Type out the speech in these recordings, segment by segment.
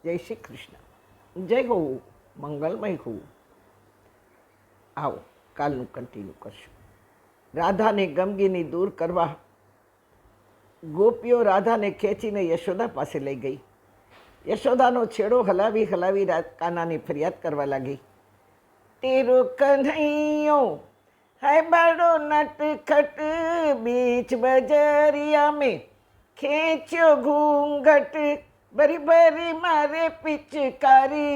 જય શ્રી કૃષ્ણ. જય હો, મંગલમય હો. આવો કાલનું કન્ટિન્યુ કરશું. રાધાને ગમગીની દૂર કરવા ગોપીઓ રાધાને ખેંચીને યશોદા પાસે લઈ ગઈ. યશોદાનો છેડો હલાવી હલાવી કાનાની ફરિયાદ કરવા લાગી. તેરો કન્હૈયો है बड़ो नटखट बीच बजरिया में खींचो घूंघट भरी भरी मारे पिचकारी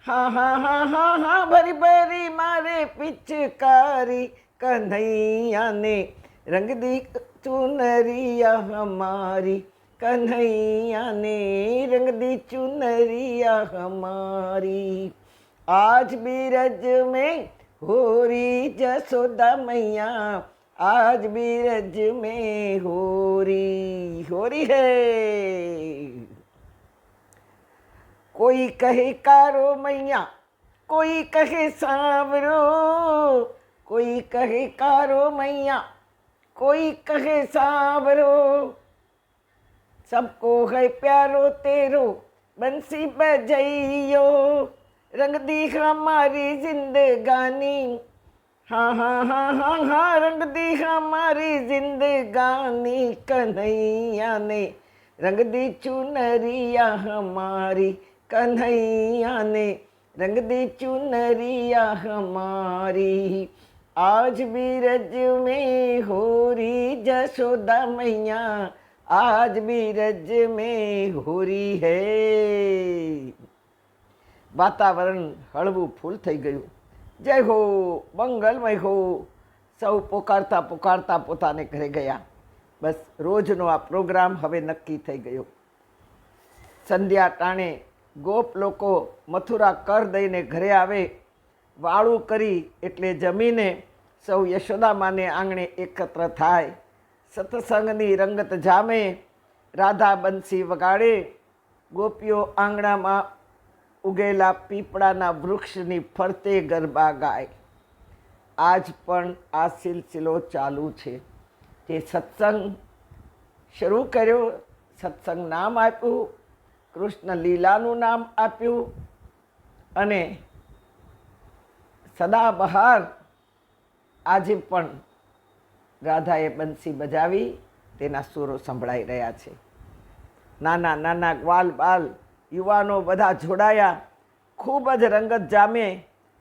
हाँ हाँ हाँ हाँ हाँ भरी भरी मारे पिचकारी कन्हैया ने रंग दी चुनरिया हमारी कन्हैया ने रंग दी चुनरिया हमारी आज भी रज में होरी जसोदा मैया आज भी रज में होरी है. कोई कहे कारो मैया कोई कहे सांवरो कोई कहे कारो मैया कोई कहे सांवरो सबको है प्यारो तेरो बंसी बजैयो रंग दी हमारी जिंदगानी हाँ हाँ हाँ हाँ हाँ रंग दी हमारी जिंदगानी कन्हैया ने रंग दी चुनरिया हमारी कन्हैया ने रंग दी चुनरिया हमारी आज भी रज में होरी जसोदा मैया आज भी रज में होरी है. વાતાવરણ હળવું ફૂલ થઈ ગયું. જય હો, મંગલમય હો. સૌ પોકારતા પોકારતા પોતાને ઘરે ગયા. બસ રોજનો આ પ્રોગ્રામ હવે નક્કી થઈ ગયો. સંધ્યા ટાણે ગોપ લોકો મથુરા કર દઈને ઘરે આવે. વાળું કરી એટલે જમીને સૌ યશોદામાને આંગણે એકત્ર થાય. સત્સંગની રંગત જામે, રાધા બંસી વગાડે. ગોપીઓ આંગણામાં ઉગેલા પીપળાના વૃક્ષની ફરતે ગરબા ગાય. આજ પણ આ સિલસિલો ચાલુ છે. જે સત્સંગ શરૂ કર્યો, સત્સંગ નામ આપ્યું, કૃષ્ણ લીલાનું નામ આપ્યું અને સદાબહાર આજે પણ રાધાએ બંસી બજાવી તેના સુરો સંભળાઈ રહ્યા છે. નાના નાના ગ્વાલ બાલ યુવાનો બધા જોડાયા. ખૂબ જ રંગત જામે.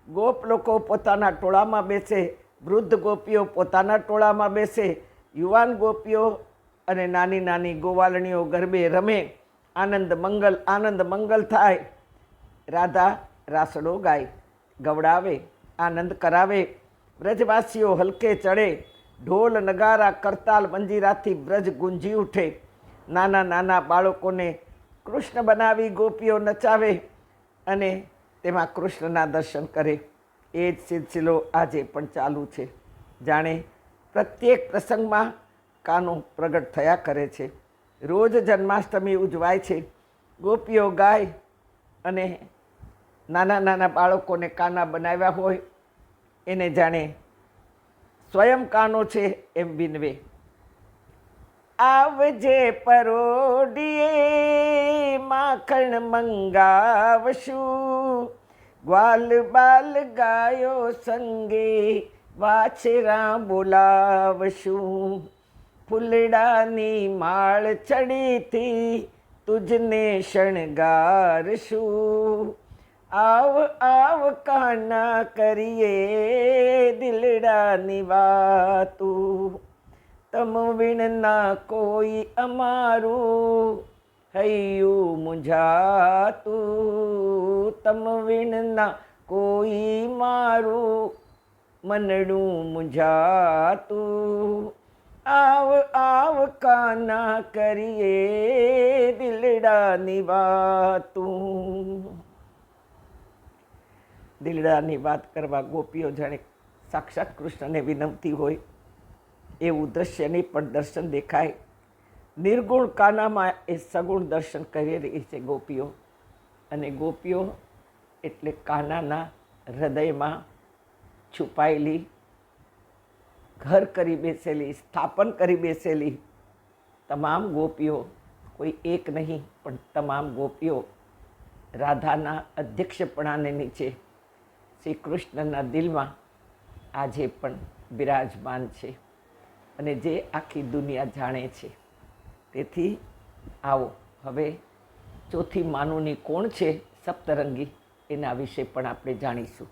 ગોપ લોકો પોતાના ટોળામાં બેસે, વૃદ્ધ ગોપીઓ પોતાના ટોળામાં બેસે, યુવાન ગોપીઓ અને નાની નાની ગોવાલણીઓ ગરબે રમે. આનંદ મંગલ થાય. રાધા રાસડો ગાય, ગવડાવે, આનંદ કરાવે. વ્રજવાસીઓ હલકે ચડે. ઢોલ નગારા કરતાલ મંજીરાથી બ્રજ ગુંજી ઉઠે. નાના નાના બાળકોને કૃષ્ણ બનાવી ગોપીઓ નચાવે અને તેમાં કૃષ્ણના દર્શન કરે. એ જ સિલસિલો આજે પણ ચાલુ છે. જાણે પ્રત્યેક પ્રસંગમાં કાનો પ્રગટ થયા કરે છે. રોજ જન્માષ્ટમી ઉજવાય છે. ગોપીઓ ગાય અને નાના નાના બાળકોને કાના બનાવ્યા હોય એને જાણે સ્વયં કાનો છે એમ વિનવે. આવજે પરોડીએ માખણ મંગાવશું, ગ્વાલ બાલ ગાયો સંગે વાછરા બોલાવશું. ફૂલડાની માળ ચડીથી તુજને શણગારશું. આવ આવ કાના કરીએ દિલડાની વાતું. તમ વિણના કોઈ અમારું હૈયું મૂંઝાતું. તમ વિણના કોઈ મારું મનડું મૂંઝાતું. આવ આવ કાના કરીએ દિલડાની વાતું. દિલડાની વાત કરવા ગોપીઓ જાણે સાક્ષાત કૃષ્ણને વિનંતી હોય એવું દ્રશ્યની પણ દર્શન દેખાય. નિર્ગુણ કાનામાં એ સગુણ દર્શન કરી રહી છે ગોપીઓ. અને ગોપીઓ એટલે કાનાના હૃદયમાં છુપાયેલી, ઘર કરી બેસેલી, સ્થાપન કરી બેસેલી તમામ ગોપીઓ, કોઈ એક નહીં પણ તમામ ગોપીઓ રાધાના અધ્યક્ષપણાને નીચે શ્રી કૃષ્ણના દિલમાં આજે પણ બિરાજમાન છે અને જે આખી દુનિયા જાણે છે. તેથી આવો હવે ચોથી માનુની કોણ છે સપ્તરંગી એના વિશે પણ આપણે જાણીશું.